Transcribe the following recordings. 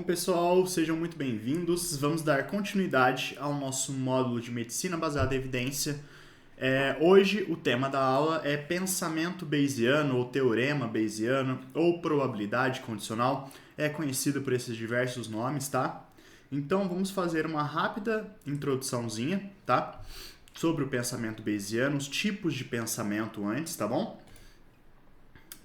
Bom, pessoal, sejam muito bem-vindos. Vamos dar continuidade ao nosso módulo de medicina baseada em evidência. Hoje o tema da aula é pensamento bayesiano ou teorema bayesiano ou probabilidade condicional. É conhecido por esses diversos nomes, tá? Então vamos fazer uma rápida introduçãozinha, tá? Sobre o pensamento bayesiano, os tipos de pensamento antes, tá bom?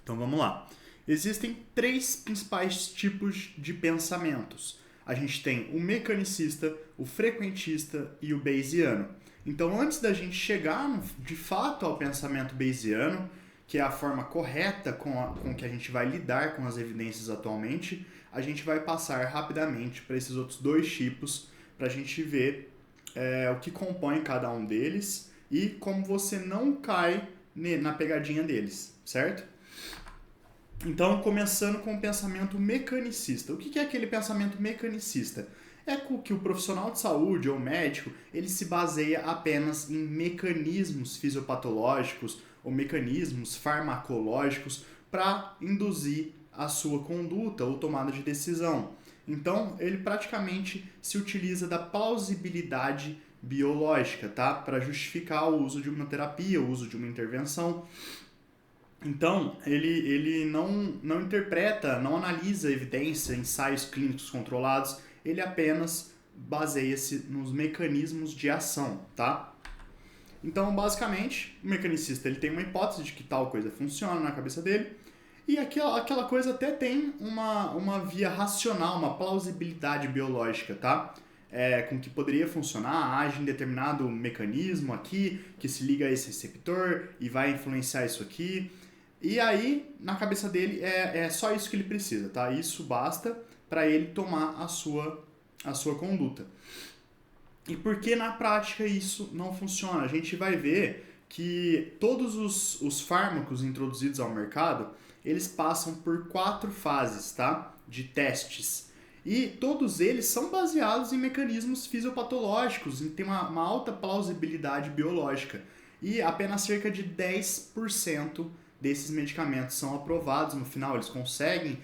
Então vamos lá. Existem três principais tipos de pensamentos. A gente tem o mecanicista, o frequentista e o bayesiano. Então, antes da gente chegar de fato ao pensamento bayesiano, que é a forma correta com que a gente vai lidar com as evidências atualmente, a gente vai passar rapidamente para esses outros dois tipos para a gente ver o que compõe cada um deles e como você não cai na pegadinha deles, certo? Então, começando com o pensamento mecanicista. O que é aquele pensamento mecanicista? É que o profissional de saúde ou médico, ele se baseia apenas em mecanismos fisiopatológicos ou mecanismos farmacológicos para induzir a sua conduta ou tomada de decisão. Então, ele praticamente se utiliza da plausibilidade biológica, tá? Para justificar o uso de uma terapia, o uso de uma intervenção. Então, ele não interpreta, não analisa evidência, ensaios clínicos controlados, ele apenas baseia-se nos mecanismos de ação, tá? Então, basicamente, o mecanicista ele tem uma hipótese de que tal coisa funciona na cabeça dele, e aquela coisa até tem uma via racional, uma plausibilidade biológica, tá? Com que poderia funcionar, age em determinado mecanismo aqui, que se liga a esse receptor e vai influenciar isso aqui. E aí, na cabeça dele, é só isso que ele precisa, tá? Isso basta para ele tomar a sua conduta. E por que na prática isso não funciona? A gente vai ver que todos os fármacos introduzidos ao mercado, eles passam por 4 fases, tá? De testes. E todos eles são baseados em mecanismos fisiopatológicos, e tem uma alta plausibilidade biológica. E apenas cerca de 10% desses medicamentos são aprovados no final, eles conseguem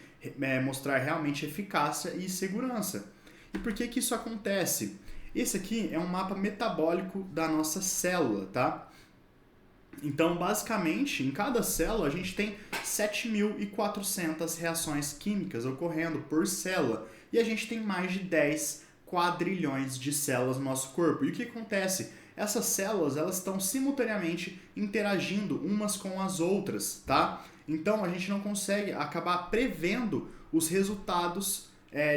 mostrar realmente eficácia e segurança. E por que isso acontece? Esse aqui é um mapa metabólico da nossa célula, tá? Então, basicamente, em cada célula a gente tem 7.400 reações químicas ocorrendo por célula. E a gente tem mais de 10 quadrilhões de células no nosso corpo. E o que acontece? Essas células elas estão simultaneamente interagindo umas com as outras, tá? Então a gente não consegue acabar prevendo os resultados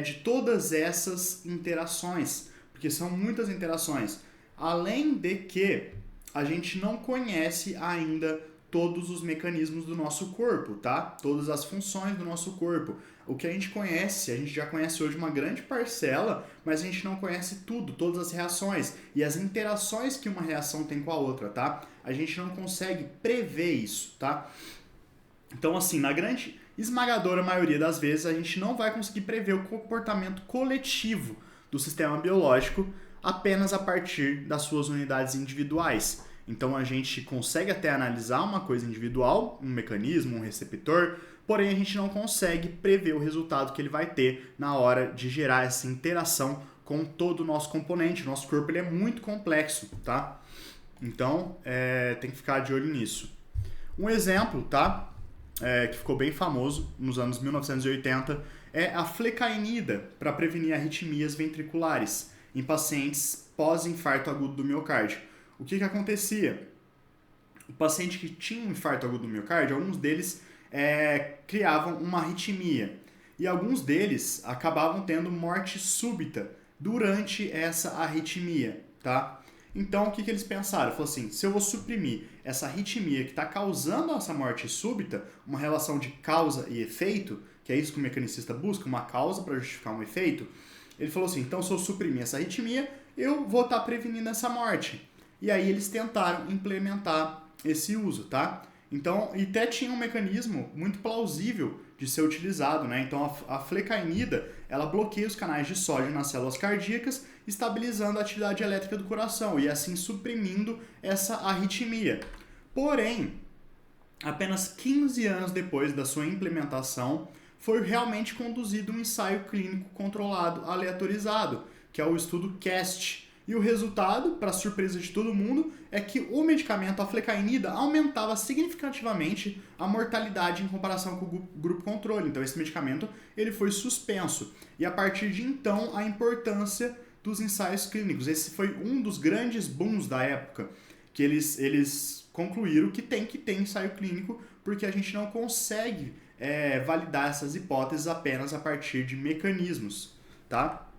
de todas essas interações, porque são muitas interações. Além de que a gente não conhece ainda todos os mecanismos do nosso corpo, tá? Todas as funções do nosso corpo. O que a gente já conhece hoje uma grande parcela, mas a gente não conhece tudo, todas as reações e as interações que uma reação tem com a outra, tá? A gente não consegue prever isso, tá? Então, assim, na grande esmagadora maioria das vezes, a gente não vai conseguir prever o comportamento coletivo do sistema biológico apenas a partir das suas unidades individuais. Então a gente consegue até analisar uma coisa individual, um mecanismo, um receptor, porém a gente não consegue prever o resultado que ele vai ter na hora de gerar essa interação com todo o nosso componente. O nosso corpo ele é muito complexo, tá? Então tem que ficar de olho nisso. Um exemplo, tá? Que ficou bem famoso nos anos 1980 é a flecainida para prevenir arritmias ventriculares em pacientes pós-infarto agudo do miocárdio. O que acontecia? O paciente que tinha um infarto agudo do miocárdio, alguns deles criavam uma arritmia. E alguns deles acabavam tendo morte súbita durante essa arritmia, tá? Então, o que eles pensaram? Falaram assim, se eu vou suprimir essa arritmia que está causando essa morte súbita, uma relação de causa e efeito, que é isso que o mecanicista busca, uma causa para justificar um efeito, ele falou assim, então se eu suprimir essa arritmia, eu vou estar prevenindo essa morte. E aí eles tentaram implementar esse uso, tá? Então, e até tinha um mecanismo muito plausível de ser utilizado, né? Então, a flecainida, ela bloqueia os canais de sódio nas células cardíacas, estabilizando a atividade elétrica do coração e assim suprimindo essa arritmia. Porém, apenas 15 anos depois da sua implementação, foi realmente conduzido um ensaio clínico controlado aleatorizado, que é o estudo CAST. E o resultado, para surpresa de todo mundo, é que o medicamento, a flecainida, aumentava significativamente a mortalidade em comparação com o grupo controle. Então esse medicamento ele foi suspenso. E a partir de então, a importância dos ensaios clínicos. Esse foi um dos grandes booms da época, que eles concluíram que tem que ter ensaio clínico, porque a gente não consegue validar essas hipóteses apenas a partir de mecanismos, tá?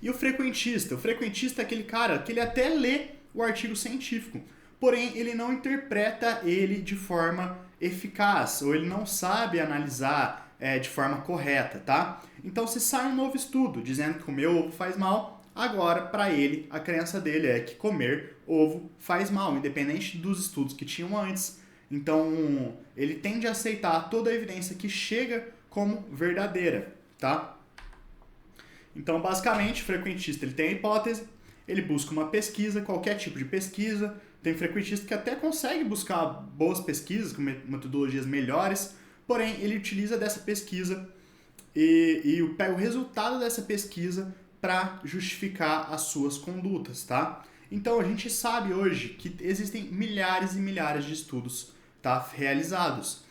E o frequentista? O frequentista é aquele cara que ele até lê o artigo científico, porém ele não interpreta ele de forma eficaz, ou ele não sabe analisar de forma correta, tá? Então se sai um novo estudo dizendo que comer ovo faz mal, agora para ele, a crença dele é que comer ovo faz mal, independente dos estudos que tinham antes. Então ele tende a aceitar toda a evidência que chega como verdadeira, tá? Então, basicamente, o frequentista ele tem a hipótese, ele busca uma pesquisa, qualquer tipo de pesquisa. Tem frequentista que até consegue buscar boas pesquisas, com metodologias melhores, porém, ele utiliza dessa pesquisa e pega o resultado dessa pesquisa para justificar as suas condutas, tá? Então, a gente sabe hoje que existem milhares e milhares de estudos, tá, realizados.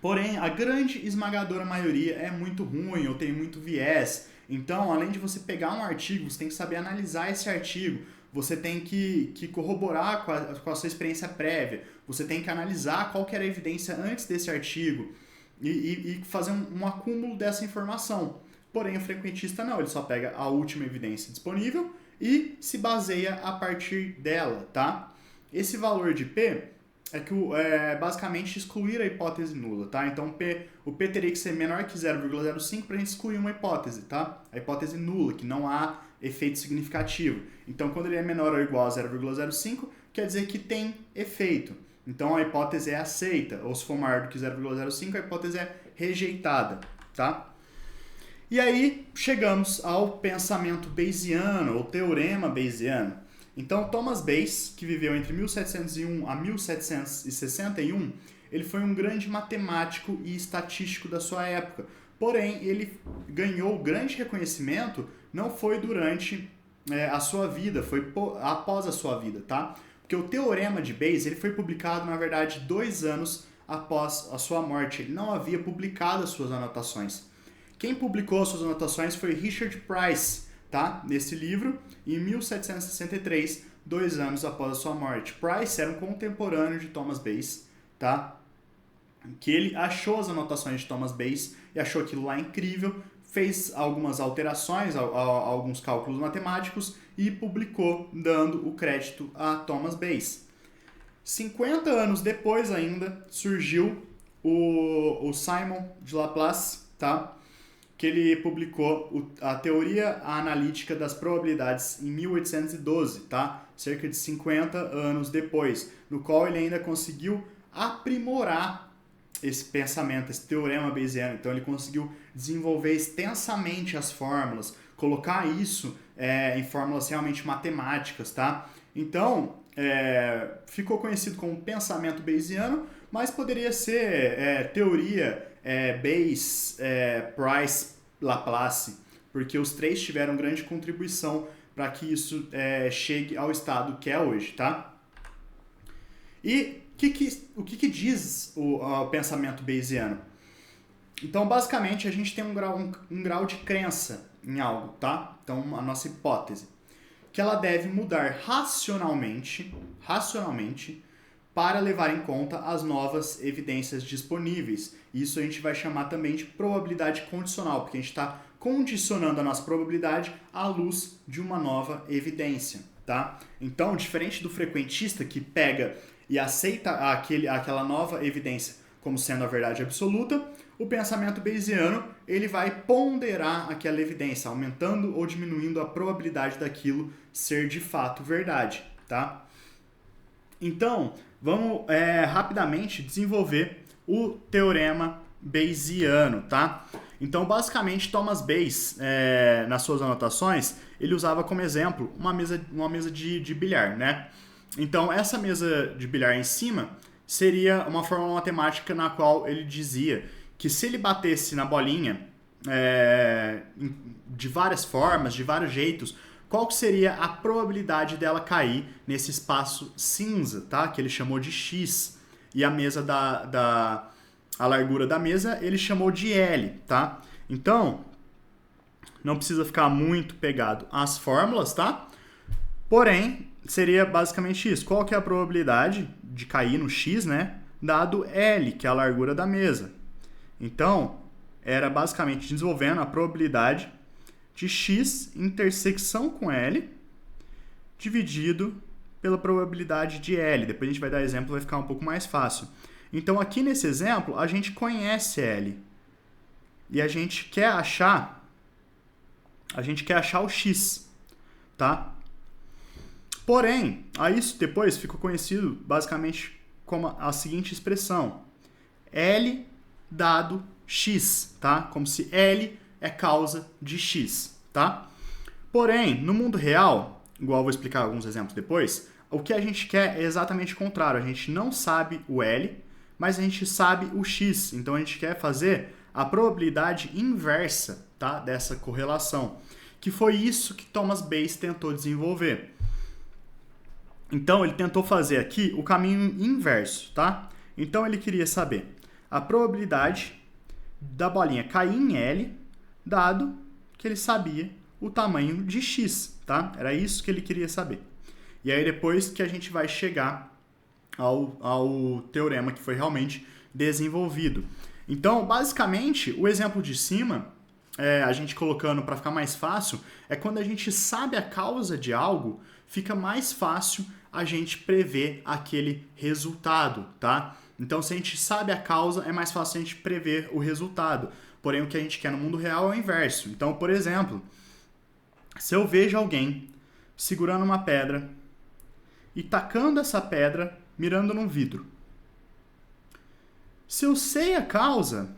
Porém, a grande esmagadora maioria é muito ruim ou tem muito viés. Então, além de você pegar um artigo, você tem que saber analisar esse artigo, você tem que corroborar com a sua experiência prévia, você tem que analisar qual que era a evidência antes desse artigo e fazer um acúmulo dessa informação. Porém, o frequentista não, ele só pega a última evidência disponível e se baseia a partir dela, tá? Esse valor de P é que basicamente excluir a hipótese nula, tá? Então o P teria que ser menor que 0,05 para a gente excluir uma hipótese, tá? A hipótese nula, que não há efeito significativo. Então quando ele é menor ou igual a 0,05, quer dizer que tem efeito. Então a hipótese é aceita, ou se for maior do que 0,05, a hipótese é rejeitada, tá? E aí chegamos ao pensamento bayesiano, ou teorema bayesiano. Então, Thomas Bayes, que viveu entre 1701 a 1761, ele foi um grande matemático e estatístico da sua época. Porém, ele ganhou grande reconhecimento não foi durante a sua vida, foi após a sua vida, tá? Porque o Teorema de Bayes ele foi publicado, na verdade, 2 anos após a sua morte. Ele não havia publicado as suas anotações. Quem publicou as suas anotações foi Richard Price, tá? Nesse livro, em 1763, 2 anos após a sua morte. Price era um contemporâneo de Thomas Bayes, tá? Que ele achou as anotações de Thomas Bayes e achou aquilo lá incrível, fez algumas alterações, alguns cálculos matemáticos e publicou, dando o crédito a Thomas Bayes. 50 anos depois ainda, surgiu o Simon de Laplace, tá? Que ele publicou a Teoria Analítica das Probabilidades em 1812, tá? Cerca de 50 anos depois, no qual ele ainda conseguiu aprimorar esse pensamento, esse teorema bayesiano. Então ele conseguiu desenvolver extensamente as fórmulas, colocar isso em fórmulas realmente matemáticas, tá? Então, ficou conhecido como pensamento bayesiano, mas poderia ser teoria Bayes, Price, Laplace, porque os três tiveram grande contribuição para que isso chegue ao estado que é hoje, tá? E o que diz o pensamento bayesiano? Então, basicamente, a gente tem um grau de crença em algo, tá? Então, a nossa hipótese, que ela deve mudar racionalmente para levar em conta as novas evidências disponíveis. Isso a gente vai chamar também de probabilidade condicional, porque a gente está condicionando a nossa probabilidade à luz de uma nova evidência, tá? Então, diferente do frequentista que pega e aceita aquela nova evidência como sendo a verdade absoluta, o pensamento bayesiano ele vai ponderar aquela evidência, aumentando ou diminuindo a probabilidade daquilo ser de fato verdade, tá? Então, vamos rapidamente desenvolver o teorema bayesiano, tá? Então, basicamente, Thomas Bayes, nas suas anotações, ele usava como exemplo uma mesa de bilhar, né? Então, essa mesa de bilhar em cima seria uma fórmula matemática na qual ele dizia que se ele batesse na bolinha de várias formas, de vários jeitos, qual que seria a probabilidade dela cair nesse espaço cinza, tá? Que ele chamou de X. E a mesa a largura da mesa ele chamou de L, tá? Então, não precisa ficar muito pegado às fórmulas, tá? Porém, seria basicamente isso. Qual que é a probabilidade de cair no X, né? Dado L, que é a largura da mesa. Então, era basicamente desenvolvendo a probabilidade de X intersecção com L dividido pela probabilidade de L. Depois a gente vai dar exemplo, vai ficar um pouco mais fácil. Então, aqui nesse exemplo, a gente conhece L. E a gente quer achar o X, tá? Porém, isso depois ficou conhecido basicamente como a seguinte expressão. L dado X, tá? Como se L é causa de X, tá? Porém, no mundo real, igual eu vou explicar alguns exemplos depois, o que a gente quer é exatamente o contrário. A gente não sabe o L, mas a gente sabe o X. Então, a gente quer fazer a probabilidade inversa, tá? Dessa correlação. Que foi isso que Thomas Bayes tentou desenvolver. Então, ele tentou fazer aqui o caminho inverso, tá? Então, ele queria saber a probabilidade da bolinha cair em L, dado que ele sabia o tamanho de X, tá? Era isso que ele queria saber. E aí, depois que a gente vai chegar ao teorema que foi realmente desenvolvido. Então, basicamente, o exemplo de cima, a gente colocando para ficar mais fácil, é quando a gente sabe a causa de algo, fica mais fácil a gente prever aquele resultado, tá? Então, se a gente sabe a causa, é mais fácil a gente prever o resultado. Porém, o que a gente quer no mundo real é o inverso. Então, por exemplo, se eu vejo alguém segurando uma pedra e tacando essa pedra mirando num vidro, se eu sei a causa,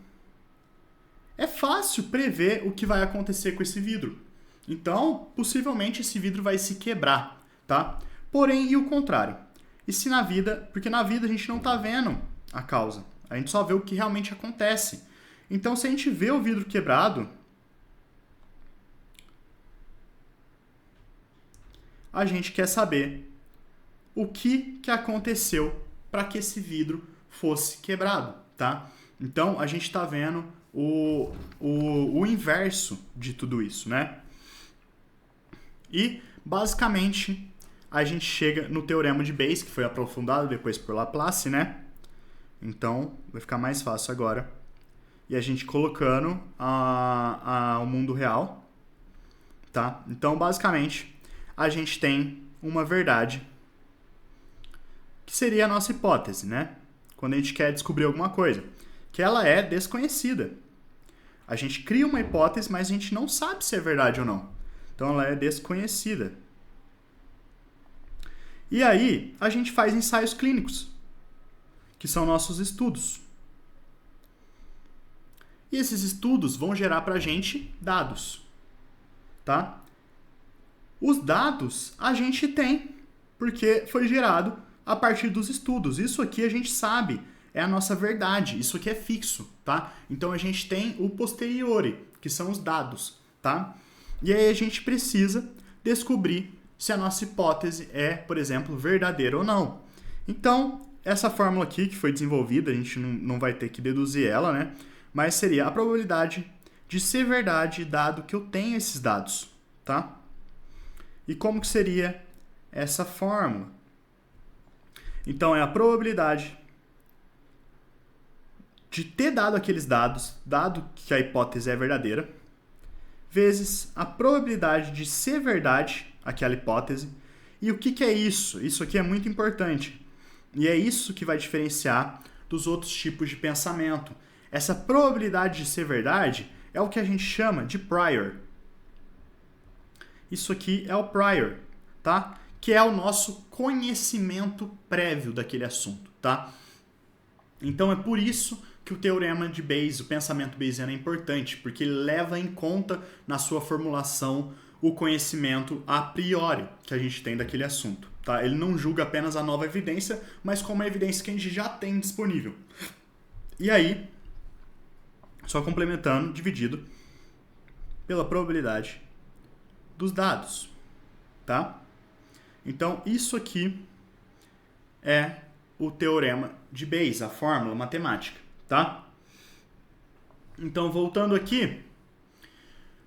é fácil prever o que vai acontecer com esse vidro. Então, possivelmente esse vidro vai se quebrar, tá? Porém, e o contrário? E se na vida, porque na vida a gente não está vendo a causa, a gente só vê o que realmente acontece. Então, se a gente vê o vidro quebrado, a gente quer saber o que aconteceu para que esse vidro fosse quebrado, tá? Então, a gente está vendo o inverso de tudo isso, né? E, basicamente, a gente chega no Teorema de Bayes, que foi aprofundado depois por Laplace, né? Então, vai ficar mais fácil agora. E a gente colocando o mundo real, tá? Então, basicamente, a gente tem uma verdade que seria a nossa hipótese, né? Quando a gente quer descobrir alguma coisa, que ela é desconhecida. A gente cria uma hipótese, mas a gente não sabe se é verdade ou não. Então, ela é desconhecida. E aí, a gente faz ensaios clínicos, que são nossos estudos. E esses estudos vão gerar para a gente dados, tá? Os dados a gente tem, porque foi gerado a partir dos estudos. Isso aqui a gente sabe, é a nossa verdade, isso aqui é fixo, tá? Então a gente tem o posteriori, que são os dados, tá? E aí a gente precisa descobrir se a nossa hipótese é, por exemplo, verdadeira ou não. Então, essa fórmula aqui que foi desenvolvida, a gente não vai ter que deduzir ela, né? Mas seria a probabilidade de ser verdade dado que eu tenho esses dados, tá? E como que seria essa fórmula? Então, é a probabilidade de ter dado aqueles dados, dado que a hipótese é verdadeira, vezes a probabilidade de ser verdade aquela hipótese. E o que é isso? Isso aqui é muito importante. E é isso que vai diferenciar dos outros tipos de pensamento. Essa probabilidade de ser verdade é o que a gente chama de prior. Isso aqui é o prior, tá? Que é o nosso conhecimento prévio daquele assunto, tá? Então é por isso que o teorema de Bayes, o pensamento bayesiano é importante, porque ele leva em conta na sua formulação o conhecimento a priori que a gente tem daquele assunto, tá? Ele não julga apenas a nova evidência, mas como a evidência que a gente já tem disponível. E aí, só complementando, dividido pela probabilidade dos dados, tá? Então, isso aqui é o teorema de Bayes, a fórmula matemática, tá? Então, voltando aqui,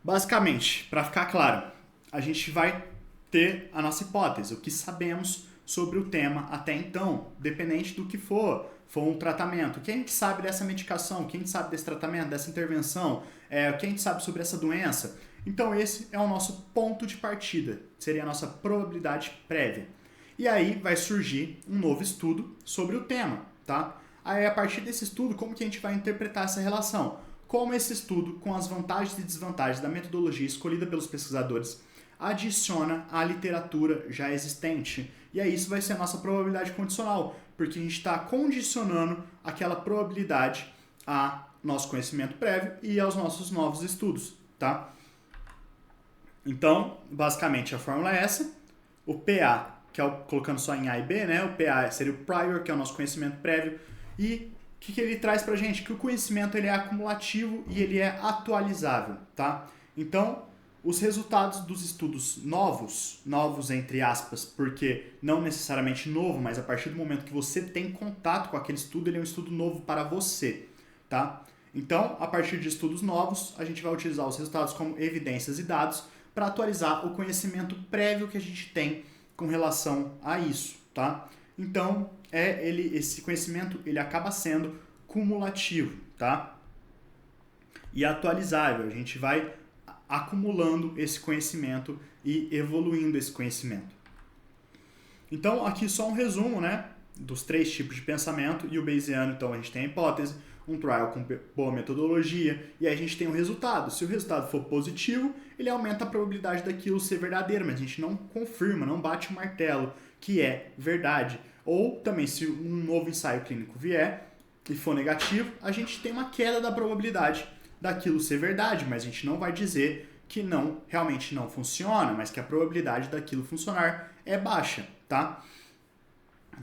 basicamente, para ficar claro, a gente vai ter a nossa hipótese, o que sabemos sobre o tema até então, dependente do que for um tratamento. O que a gente sabe dessa medicação, o que a gente sabe desse tratamento, dessa intervenção, o que a gente sabe sobre essa doença. Então esse é o nosso ponto de partida, seria a nossa probabilidade prévia. E aí vai surgir um novo estudo sobre o tema, tá? Aí a partir desse estudo, como que a gente vai interpretar essa relação? Como esse estudo, com as vantagens e desvantagens da metodologia escolhida pelos pesquisadores, adiciona à literatura já existente. E aí isso vai ser a nossa probabilidade condicional, porque a gente está condicionando aquela probabilidade a nosso conhecimento prévio e aos nossos novos estudos, tá? Então, basicamente, a fórmula é essa. O PA, que é colocando só em A e B, né? O PA seria o prior, que é o nosso conhecimento prévio. E o que ele traz pra gente? Que o conhecimento ele é acumulativo e ele é atualizável, tá? Então, os resultados dos estudos novos entre aspas, porque não necessariamente novo, mas a partir do momento que você tem contato com aquele estudo, ele é um estudo novo para você, tá? Então, a partir de estudos novos, a gente vai utilizar os resultados como evidências e dados para atualizar o conhecimento prévio que a gente tem com relação a isso, tá? Então, esse conhecimento ele acaba sendo cumulativo, tá? E atualizável, a gente vai acumulando esse conhecimento e evoluindo esse conhecimento. Então, aqui só um resumo, né, dos 3 tipos de pensamento e o Bayesiano. Então, a gente tem a hipótese, um trial com boa metodologia, e aí a gente tem o resultado. Se o resultado for positivo, ele aumenta a probabilidade daquilo ser verdadeiro, mas a gente não confirma, não bate o martelo que é verdade. Ou também, se um novo ensaio clínico vier e for negativo, a gente tem uma queda da probabilidade daquilo ser verdade, mas a gente não vai dizer que realmente não funciona, mas que a probabilidade daquilo funcionar é baixa, tá?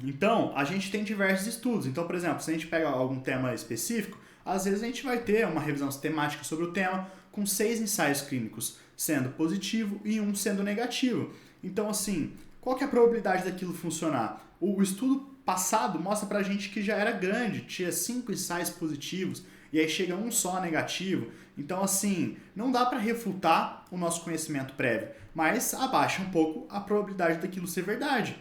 Então, a gente tem diversos estudos. Então, por exemplo, se a gente pega algum tema específico, às vezes a gente vai ter uma revisão sistemática sobre o tema com 6 ensaios clínicos sendo positivo e 1 sendo negativo. Então, assim, qual que é a probabilidade daquilo funcionar? O estudo passado mostra pra gente que já era grande, tinha 5 ensaios positivos, e aí chega um só negativo. Então, assim, não dá para refutar o nosso conhecimento prévio, mas abaixa um pouco a probabilidade daquilo ser verdade.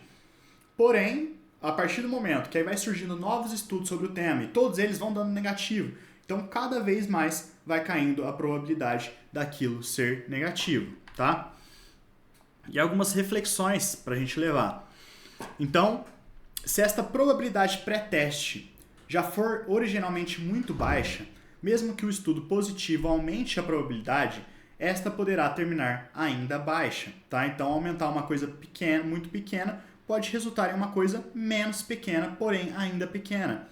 Porém, a partir do momento que aí vai surgindo novos estudos sobre o tema e todos eles vão dando negativo, então cada vez mais vai caindo a probabilidade daquilo ser negativo, tá? E algumas reflexões para a gente levar. Então, se esta probabilidade pré-teste já for originalmente muito baixa, mesmo que o estudo positivo aumente a probabilidade, esta poderá terminar ainda baixa, tá? Então, aumentar uma coisa pequena, muito pequena, pode resultar em uma coisa menos pequena, porém ainda pequena.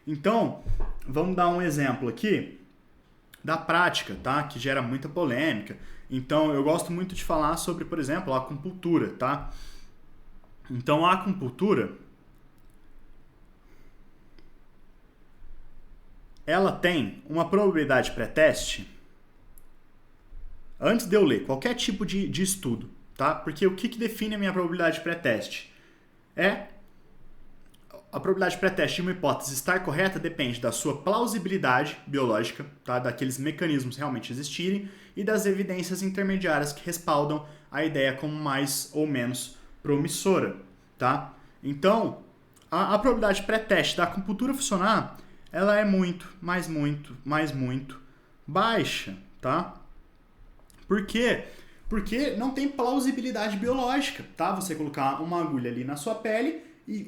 Então, vamos dar um exemplo aqui da prática, tá? Que gera muita polêmica. Então, eu gosto muito de falar sobre, por exemplo, a acupuntura, tá? Então, a acupuntura, ela tem uma probabilidade pré-teste. Antes de eu ler qualquer tipo de estudo, tá? Porque o que define a minha probabilidade pré-teste? A probabilidade pré-teste de uma hipótese estar correta depende da sua plausibilidade biológica, tá? Daqueles mecanismos realmente existirem, e das evidências intermediárias que respaldam a ideia como mais ou menos promissora, tá? Então, a probabilidade pré-teste da acupuntura funcionar, ela é muito baixa, tá? Por quê? Porque não tem plausibilidade biológica, tá? Você colocar uma agulha ali na sua pele e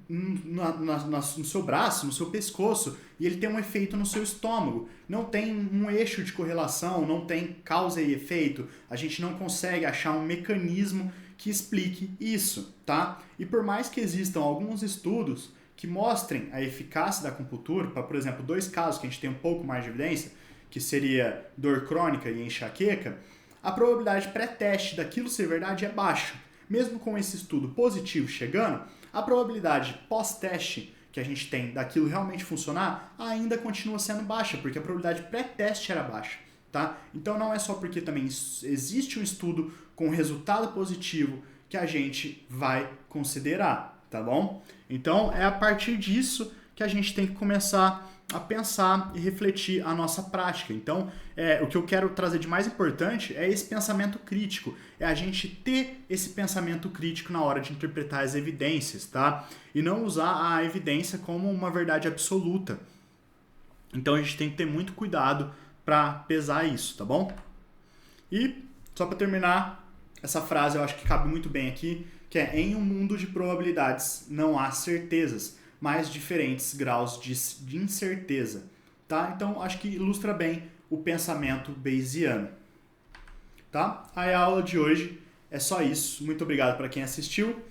no seu braço, no seu pescoço, e ele tem um efeito no seu estômago. Não tem um eixo de correlação, não tem causa e efeito. A gente não consegue achar um mecanismo que explique isso, tá? E por mais que existam alguns estudos que mostrem a eficácia da acupuntura, para, por exemplo, 2 casos que a gente tem um pouco mais de evidência, que seria dor crônica e enxaqueca, a probabilidade pré-teste daquilo ser verdade é baixa. Mesmo com esse estudo positivo chegando, a probabilidade pós-teste, que que a gente tem daquilo realmente funcionar ainda continua sendo baixa, porque a probabilidade pré-teste era baixa, tá? Então não é só porque também existe um estudo com resultado positivo que a gente vai considerar, tá bom? Então é a partir disso que a gente tem que começar a pensar e refletir a nossa prática. Então, o que eu quero trazer de mais importante é esse pensamento crítico, é a gente ter esse pensamento crítico na hora de interpretar as evidências, tá? E não usar a evidência como uma verdade absoluta. Então a gente tem que ter muito cuidado para pesar isso, tá bom? E, só para terminar, essa frase eu acho que cabe muito bem aqui, que é: em um mundo de probabilidades não há certezas, mas diferentes graus de incerteza, tá? Então, acho que ilustra bem o pensamento bayesiano, tá? Aí a aula de hoje é só isso. Muito obrigado para quem assistiu.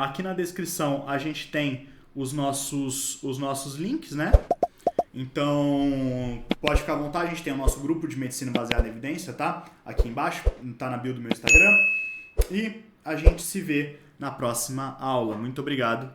Aqui na descrição a gente tem os nossos links, né? Então, pode ficar à vontade, a gente tem o nosso grupo de medicina baseada em evidência, tá? Aqui embaixo, tá na bio do meu Instagram. E a gente se vê na próxima aula. Muito obrigado.